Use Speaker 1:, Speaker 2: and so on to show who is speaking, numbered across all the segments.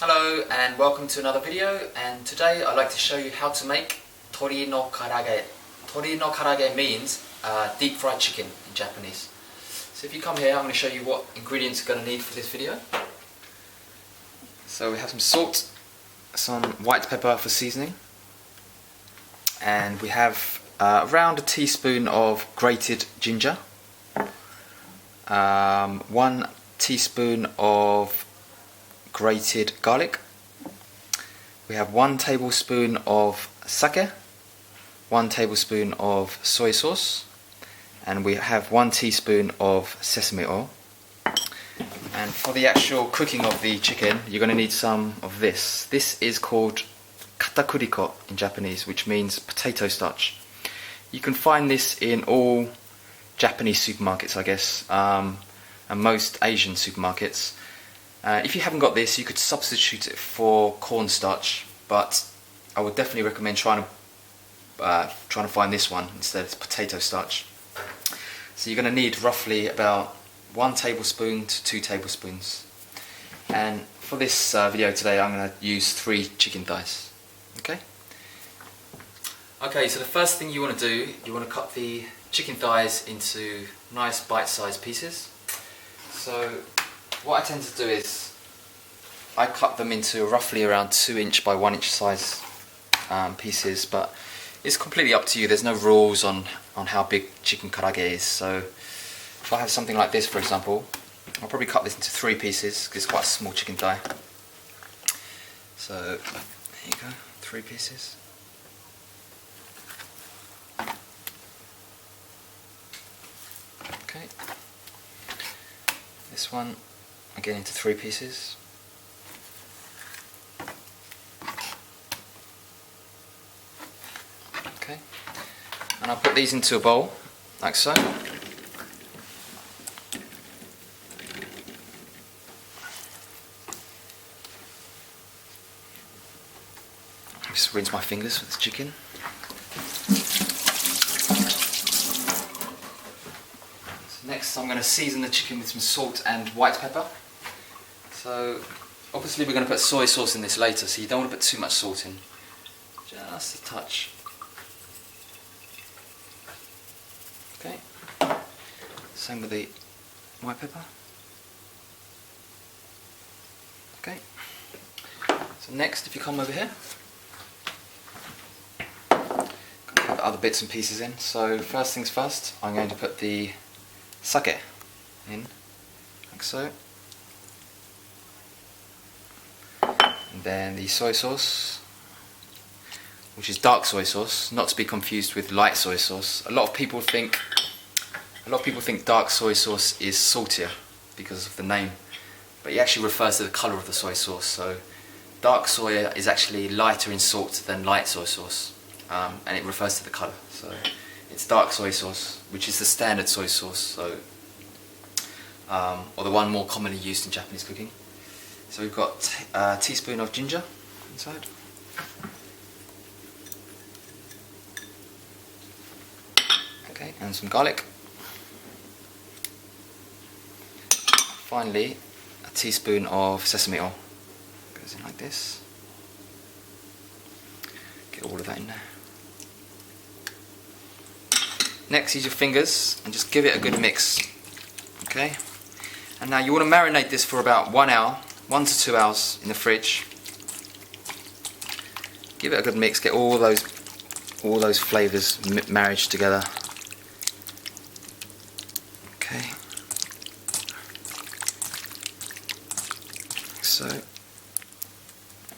Speaker 1: Hello and welcome to another video, and today I'd like to show you how to make Tori no Karaage. Tori no Karaage means deep fried chicken in Japanese. So if you come here, I'm going to show you what ingredients you're going to need for this video. So we have some salt, some white pepper for seasoning, and we have around a teaspoon of grated ginger, 1 teaspoon of grated garlic. We have 1 tablespoon of sake, 1 tablespoon of soy sauce, and we have 1 teaspoon of sesame oil. And for the actual cooking of the chicken, you're going to need some of this. This is called katakuriko in Japanese, which means potato starch. You can find this in all Japanese supermarkets, I guess, and most Asian supermarkets. If you haven't got this, you could substitute it for cornstarch, but I would definitely recommend trying to find this one instead. It's potato starch. So you're going to need roughly about 1 tablespoon to 2 tablespoons. And for this video today, I'm going to use 3 chicken thighs. Okay, so the first thing you want to do, you want to cut the chicken thighs into nice bite-sized pieces. So what I tend to do is I cut them into roughly around 2" by 1" size pieces, but it's completely up to you. There's no rules on how big chicken karaage is. So if I have something like this, for example, I'll probably cut this into 3 pieces because it's quite a small chicken thigh. So there you go, 3 pieces. Okay, this one again into 3 pieces. Okay, and I'll put these into a bowl, like so. Just rinse my fingers with this chicken. Next, I'm going to season the chicken with some salt and white pepper. So obviously we're going to put soy sauce in this later, so you don't want to put too much salt in. Just a touch. Okay. Same with the white pepper. Okay. So next, if you come over here, put the other bits and pieces in. So first things first, I'm going to put the sake in, like so, and then the soy sauce, which is dark soy sauce, not to be confused with light soy sauce. A lot of people think dark soy sauce is saltier because of the name, but it actually refers to the colour of the soy sauce. So dark soya is actually lighter in salt than light soy sauce, and it refers to the colour. So it's dark soy sauce, which is the standard soy sauce, so or the one more commonly used in Japanese cooking. So we've got a teaspoon of ginger inside. Okay, and some garlic. Finally, a teaspoon of sesame oil. Goes in like this. Get all of that in there. Next, use your fingers and just give it a good mix. Okay, and now you want to marinate this for about 1 hour, 1 to 2 hours in the fridge. Give it a good mix, get all those flavours married together. Okay, so,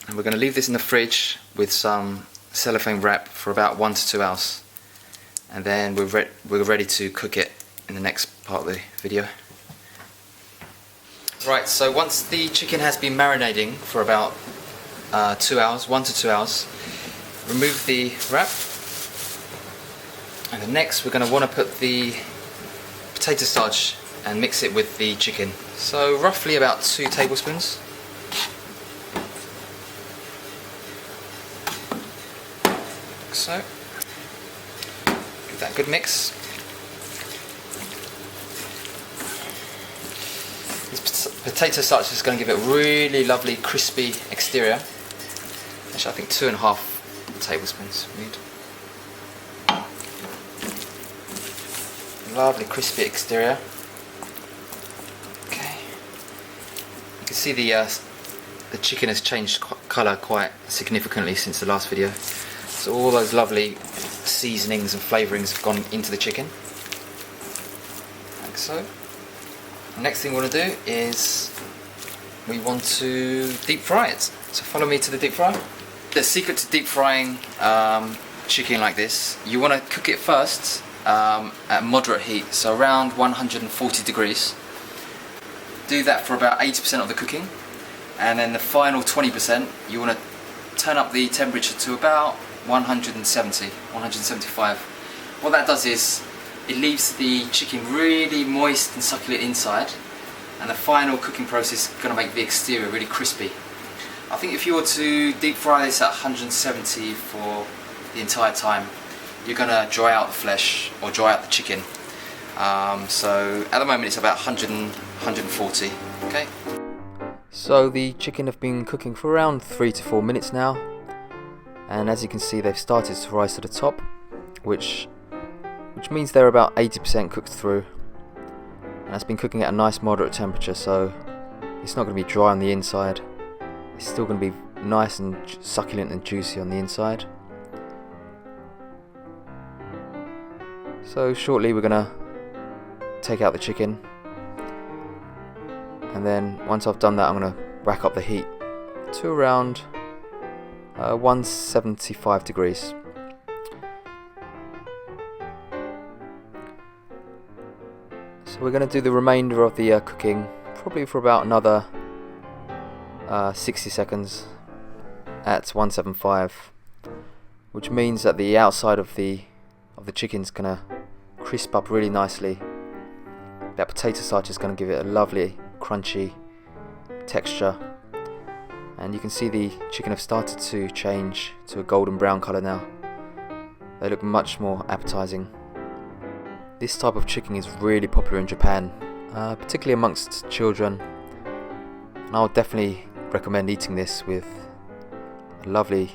Speaker 1: and we're going to leave this in the fridge with some cellophane wrap for about 1 to 2 hours. And then we're ready to cook it in the next part of the video. Right, so once the chicken has been marinating for about 2 hours, 1 to 2 hours, remove the wrap. And then next we're going to want to put the potato starch and mix it with the chicken. So roughly about 2 tablespoons. Like so. Give that a good mix. Potato starch is going to give it a really lovely crispy exterior. Actually, I think 2.5 tablespoons we need. Lovely crispy exterior. Okay. You can see the chicken has changed colour quite significantly since the last video. So all those lovely seasonings and flavourings have gone into the chicken. Like so. The next thing we want to do is we want to deep fry it. So follow me to the deep fry. The secret to deep frying chicken like this, you want to cook it first at moderate heat, so around 140 degrees. Do that for about 80% of the cooking, and then the final 20% you want to turn up the temperature to about 170, 175. What that does is it leaves the chicken really moist and succulent inside, and the final cooking process is going to make the exterior really crispy. I think if you were to deep fry this at 170 for the entire time, you're going to dry out the flesh or dry out the chicken. So at the moment it's about 140. Okay. So the chicken have been cooking for around 3 to 4 minutes now, and as you can see they've started to rise to the top, which means they're about 80% cooked through, and it's been cooking at a nice moderate temperature, so it's not going to be dry on the inside. It's still going to be nice and succulent and juicy on the inside. So shortly we're going to take out the chicken, and then once I've done that I'm going to rack up the heat to around 175 degrees. So we're going to do the remainder of the cooking probably for about another 60 seconds at 175, which means that the outside of the chicken's going to crisp up really nicely. That potato starch is going to give it a lovely crunchy texture, and you can see the chicken have started to change to a golden brown colour now. They look much more appetizing. This type of chicken is really popular in Japan, particularly amongst children, and I would definitely recommend eating this with a lovely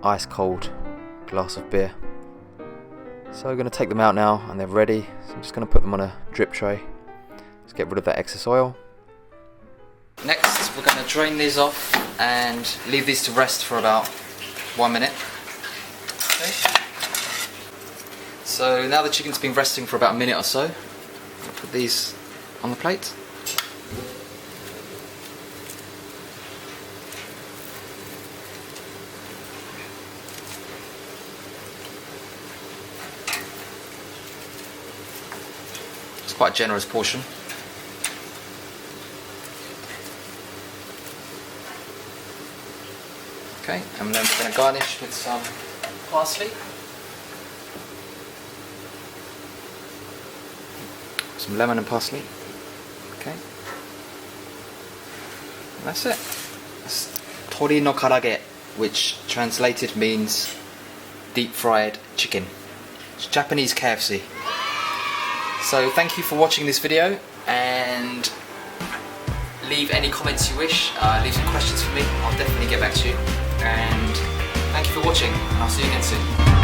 Speaker 1: ice cold glass of beer. So we're going to take them out now, and they're ready. So I'm just going to put them on a drip tray. Let's get rid of that excess oil. Next we're going to drain these off and leave these to rest for about 1 minute. Okay. So now the chicken's been resting for about a minute or so, I'll put these on the plate. It's quite a generous portion. Okay, and then we're going to garnish with some parsley. Some lemon and parsley. Okay. And that's it. That's Tori no Karaage, which translated means deep fried chicken. It's Japanese KFC. So thank you for watching this video, and leave any comments you wish, leave some questions for me, I'll definitely get back to you, and thank you for watching, and I'll see you again soon.